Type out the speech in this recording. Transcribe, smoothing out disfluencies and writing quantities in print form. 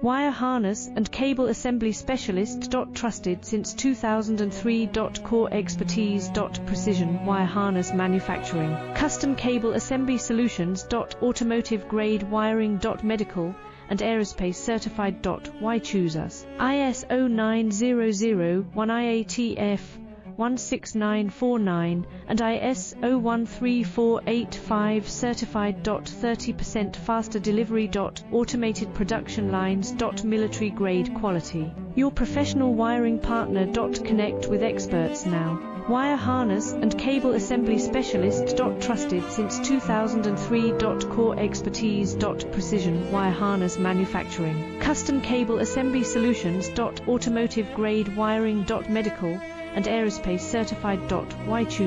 Wire harness and cable assembly specialist. Trusted since 2003. Core expertise. Precision wire harness manufacturing. Custom cable assembly solutions. Automotive grade wiring. Medical and aerospace certified. Why choose us? ISO 9001 IATF 16949 and ISO 13485 certified. 30% faster delivery. Automated production lines. Military grade quality. Your professional wiring partner. Connect with experts now. Wire harness and cable assembly specialist. Trusted since 2003. Core expertise. Precision wire harness manufacturing. Custom cable assembly solutions. Automotive grade wiring. Medical and aerospace certified. Why choose?